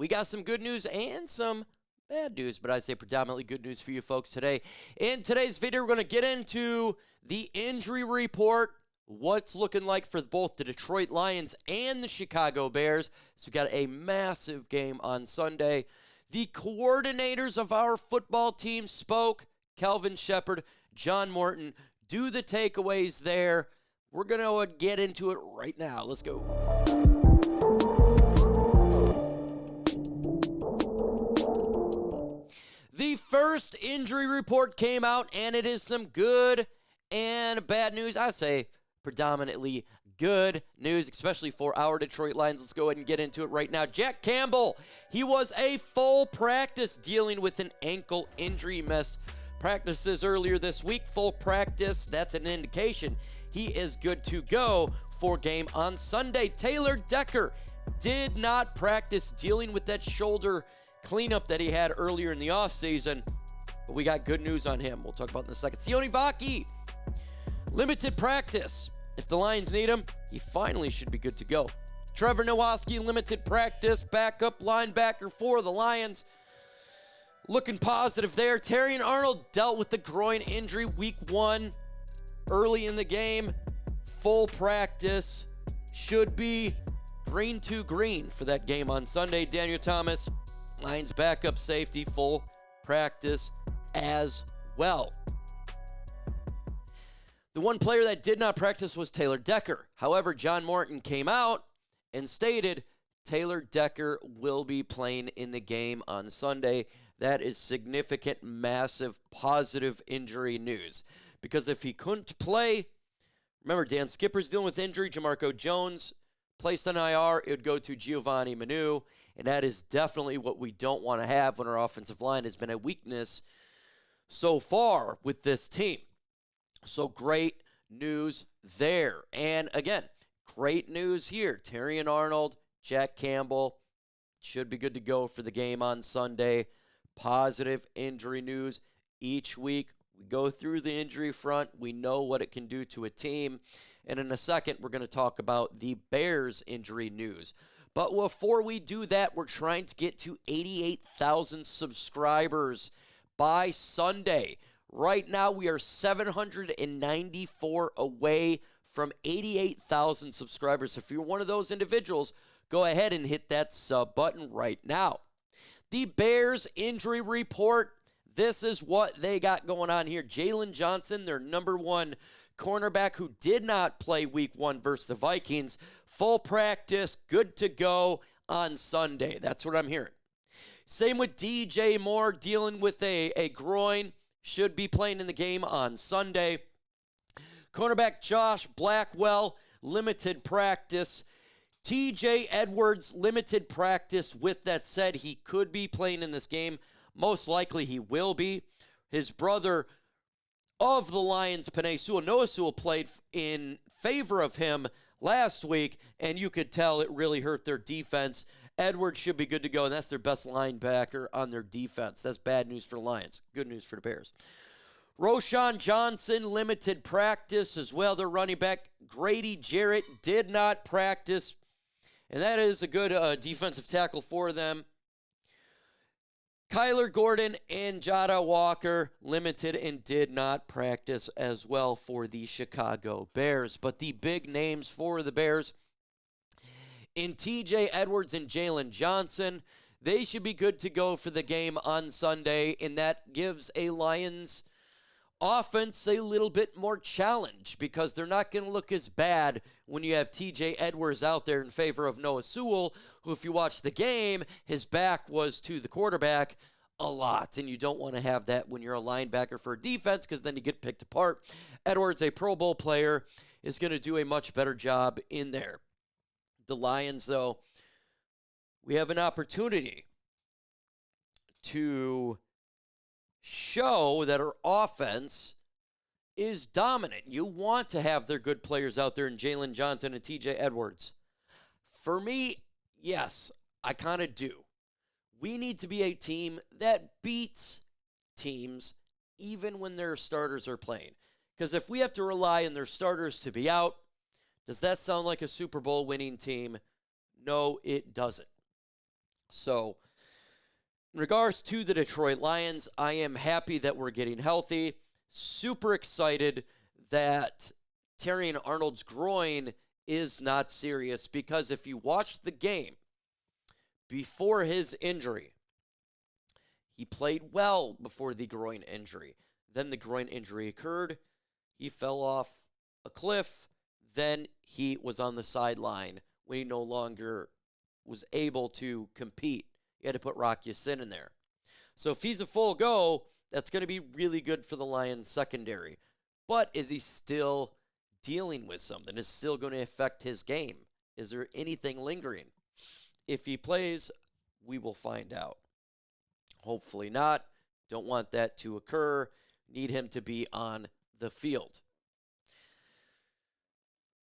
we got some good news and some bad news, but I'd say predominantly good news for you folks today. In today's video, we're going to get into the injury report, what's looking like for both the Detroit Lions and the Chicago Bears. So we got a massive game on Sunday. The coordinators of our football team spoke. Kelvin Sheppard, John Morton, do the takeaways there. We're going to get into it right now. Let's go. The first injury report came out, and it is some good and bad news. I say predominantly good news, especially for our Detroit Lions. Let's go ahead and get into it right now. Jack Campbell, he was a full practice dealing with an ankle injury. He missed practices earlier this week. Full practice, that's an indication he is good to go for game on Sunday. Taylor Decker did not practice dealing with that shoulder cleanup that he had earlier in the offseason, but we got good news on him. We'll talk about it in a second. Sione Vaki, limited practice. If the Lions need him, he finally should be good to go. Trevor Nowaski, limited practice, backup linebacker for the Lions. Looking positive there. Terrion Arnold dealt with the groin injury week 1 early in the game. Full practice. Should be green to green for that game on Sunday. Daniel Thomas, Lions backup safety, full practice as well. The one player that did not practice was Taylor Decker. However, John Morton came out and stated Taylor Decker will be playing in the game on Sunday. That is significant, massive, positive injury news. Because if he couldn't play, remember, Dan Skipper's dealing with injury. Jamarco Jones placed on IR. It would go to Giovanni Manu. And that is definitely what we don't want to have when our offensive line has been a weakness so far with this team. So great news there. And again, great news here. Terrion Arnold, Jack Campbell should be good to go for the game on Sunday. Positive injury news each week. We go through the injury front. We know what it can do to a team. And in a second, we're going to talk about the Bears injury news. But before we do that, we're trying to get to 88,000 subscribers by Sunday. Right now, we are 794 away from 88,000 subscribers. If you're one of those individuals, go ahead and hit that sub button right now. The Bears injury report. This is what they got going on here. Jalen Johnson, their number one cornerback who did not play week 1 versus the Vikings. Full practice, good to go on Sunday. That's what I'm hearing. Same with DJ Moore, dealing with a groin. Should be playing in the game on Sunday. Cornerback Josh Blackwell, limited practice. TJ Edwards, limited practice. With that said, he could be playing in this game. Most likely he will be. His brother of the Lions, Penei Sewell, Noah Sewell, played in favor of him last week, and you could tell it really hurt their defense. Edwards should be good to go, and that's their best linebacker on their defense. That's bad news for the Lions. Good news for the Bears. Roschon Johnson, limited practice as well. Their running back, Grady Jarrett, did not practice, and that is a good defensive tackle for them. Kyler Gordon and Jada Walker, limited and did not practice as well for the Chicago Bears. But the big names for the Bears, in TJ Edwards and Jalen Johnson, they should be good to go for the game on Sunday, and that gives a Lions offense a little bit more challenge because they're not going to look as bad when you have TJ Edwards out there in favor of Noah Sewell, who, if you watch the game, his back was to the quarterback a lot, and you don't want to have that when you're a linebacker for a defense because then you get picked apart. Edwards, a Pro Bowl player, is going to do a much better job in there. The Lions, though, we have an opportunity to show that our offense is dominant. You want to have their good players out there in Jalen Johnson and TJ Edwards. For me, yes, I kind of do. We need to be a team that beats teams even when their starters are playing. Because if we have to rely on their starters to be out, does that sound like a Super Bowl winning team? No, it doesn't. So, in regards to the Detroit Lions, I am happy that we're getting healthy. Super excited that Terrion Arnold's groin is not serious, because if you watched the game before his injury, he played well before the groin injury. Then the groin injury occurred. He fell off a cliff. Then he was on the sideline when he no longer was able to compete. You had to put Rock Ya-Sin in there. So if he's a full go, that's going to be really good for the Lions secondary. But is he still dealing with something? Is it still going to affect his game? Is there anything lingering? If he plays, we will find out. Hopefully not. Don't want that to occur. Need him to be on the field.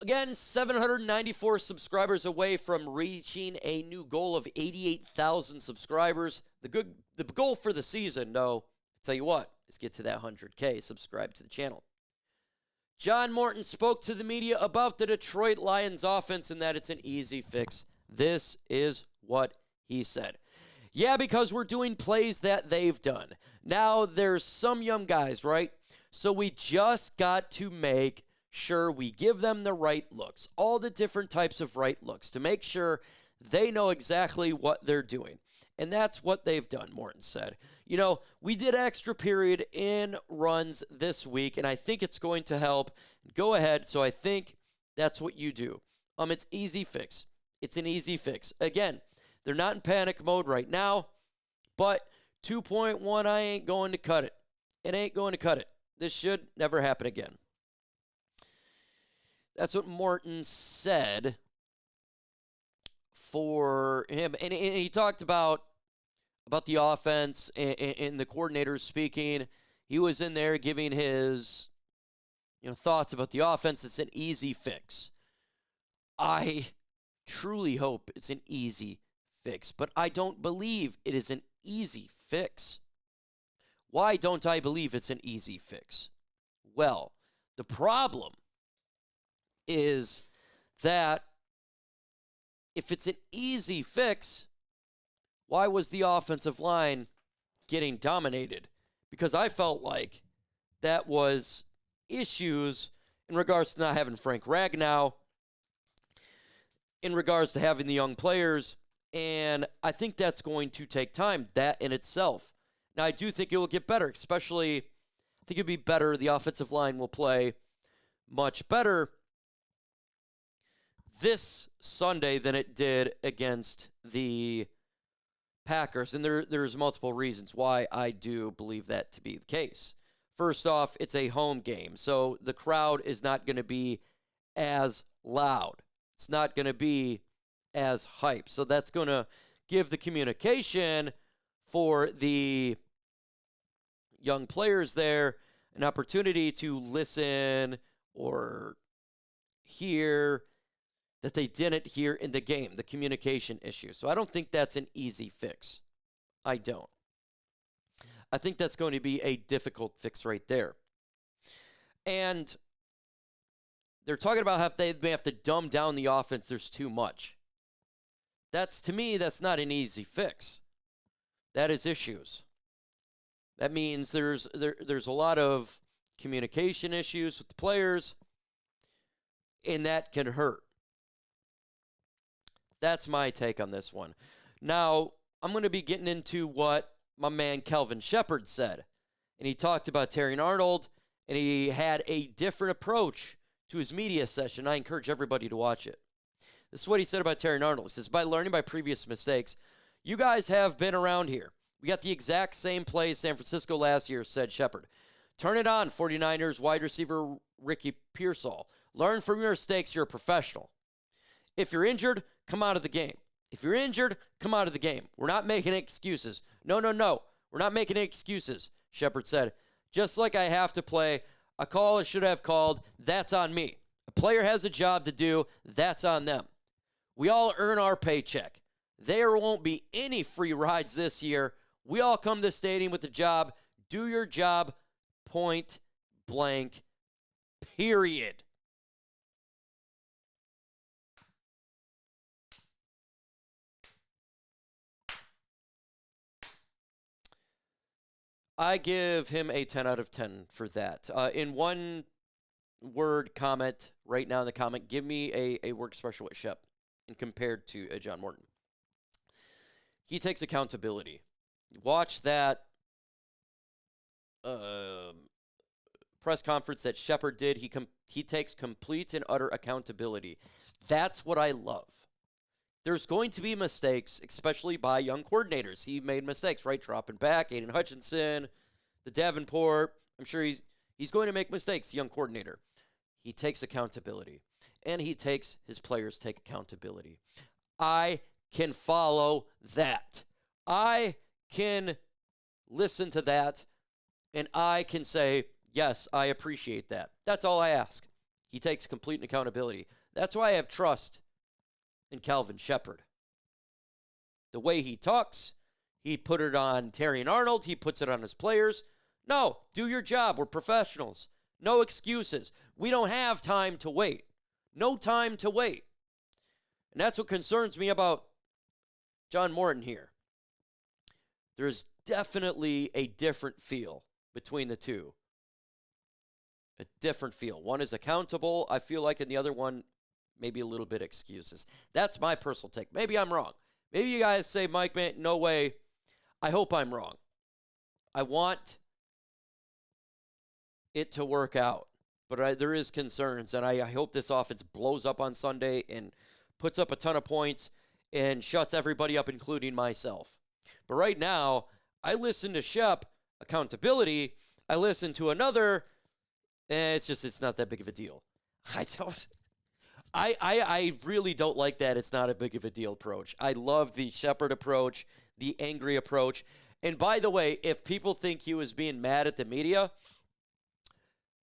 Again, 794 subscribers away from reaching a new goal of 88,000 subscribers. The goal for the season, though, I'll tell you what, is get to that 100K. Subscribe to the channel. John Morton spoke to the media about the Detroit Lions offense and that it's an easy fix. This is what he said. Yeah, because we're doing plays that they've done. Now, there's some young guys, right? So we just got to make sure we give them the right looks, all the different types of right looks, to make sure they know exactly what they're doing. And that's what they've done, Morton said. You know, we did extra period in runs this week, and I think it's going to help. Go ahead. So I think that's what you do. It's easy fix. It's an easy fix. Again, they're not in panic mode right now, but 2.1, I ain't going to cut it. It ain't going to cut it. This should never happen again. That's what Morton said for him. And he talked about the offense and the coordinators speaking. He was in there giving his thoughts about the offense. It's an easy fix. I truly hope it's an easy fix, but I don't believe it is an easy fix. Why don't I believe it's an easy fix? Well, the problem is that if it's an easy fix, why was the offensive line getting dominated? Because I felt like that was issues in regards to not having Frank Ragnow, in regards to having the young players, and I think that's going to take time, that in itself. Now, I do think it will get better, especially, I think it'll be better. The offensive line will play much better this Sunday than it did against the Packers. And there's multiple reasons why I do believe that to be the case. First off, it's a home game, so the crowd is not going to be as loud. It's not going to be as hype. So that's going to give the communication for the young players there an opportunity to listen or hear that they didn't hear in the game, the communication issue. So I don't think that's an easy fix. I don't. I think that's going to be a difficult fix right there. And they're talking about how they may have to dumb down the offense. There's too much. To me, that's not an easy fix. That is issues. That means there's a lot of communication issues with the players, and that can hurt. That's my take on this one. Now, I'm going to be getting into what my man Kelvin Sheppard said. And he talked about Terrion Arnold, and he had a different approach to his media session. I encourage everybody to watch it. This is what he said about Terrion Arnold. He says, by learning by previous mistakes, you guys have been around here. We got the exact same play as San Francisco last year, said Sheppard. Turn it on, 49ers wide receiver Ricky Pearsall. Learn from your mistakes. You're a professional. If you're injured, come out of the game. If you're injured, come out of the game. We're not making excuses. No. We're not making excuses, Sheppard said. Just like I have to play, a call I should have called, that's on me. A player has a job to do, that's on them. We all earn our paycheck. There won't be any free rides this year. We all come to the stadium with a job. Do your job, point blank, period. I give him a 10 out of 10 for that. In one word comment right now in the comment, give me a work special with Shep and compared to John Morton. He takes accountability. Watch that press conference that Sheppard did. He takes complete and utter accountability. That's what I love. There's going to be mistakes, especially by young coordinators. He made mistakes, right? Dropping back, Aiden Hutchinson, the Davenport. I'm sure he's going to make mistakes, young coordinator. He takes accountability, and he takes his players take accountability. I can follow that. I can listen to that, and I can say, yes, I appreciate that. That's all I ask. He takes complete accountability. That's why I have trust in Kelvin Sheppard. The way he talks, he put it on Terrion Arnold. He puts it on his players. No, do your job. We're professionals. No excuses. We don't have time to wait. No time to wait. And that's what concerns me about John Morton here. There's definitely a different feel between the two. A different feel. One is accountable, I feel like, and the other one, maybe a little bit excuses. That's my personal take. Maybe I'm wrong. Maybe you guys say, Mike, man, no way. I hope I'm wrong. I want it to work out. But there is concerns, and I hope this offense blows up on Sunday and puts up a ton of points and shuts everybody up, including myself. But right now, I listen to Shep, accountability. I listen to another, and it's not that big of a deal. I really don't like that it's not a big of a deal approach. I love the Sheppard approach, the angry approach. And by the way, if people think he was being mad at the media,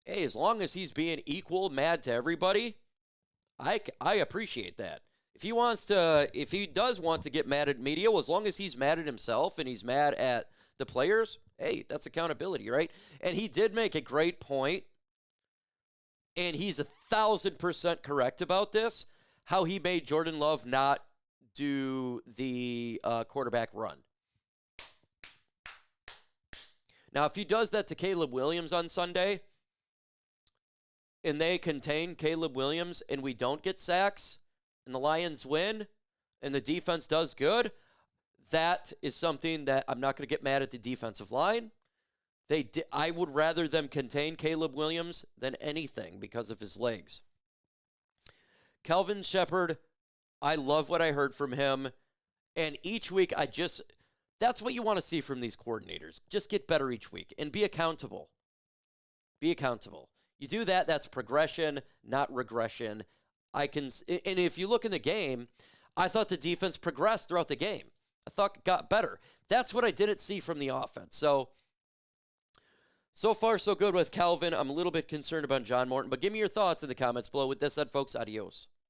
hey, as long as he's being equal mad to everybody, I appreciate that. If he does want to get mad at media, well, as long as he's mad at himself and he's mad at the players, hey, that's accountability, right? And he did make a great point, and he's 1,000% correct about this, how he made Jordan Love not do the quarterback run. Now, if he does that to Caleb Williams on Sunday, and they contain Caleb Williams, and we don't get sacks, and the Lions win, and the defense does good, that is something that I'm not going to get mad at the defensive line. I would rather them contain Caleb Williams than anything because of his legs. Kelvin Sheppard, I love what I heard from him, and each week that's what you want to see from these coordinators. Just get better each week and be accountable. Be accountable. You do that, that's progression, not regression. And if you look in the game, I thought the defense progressed throughout the game. I thought it got better. That's what I didn't see from the offense. So far, so good with Kelvin. I'm a little bit concerned about John Morton, but give me your thoughts in the comments below. With this said, folks, adios.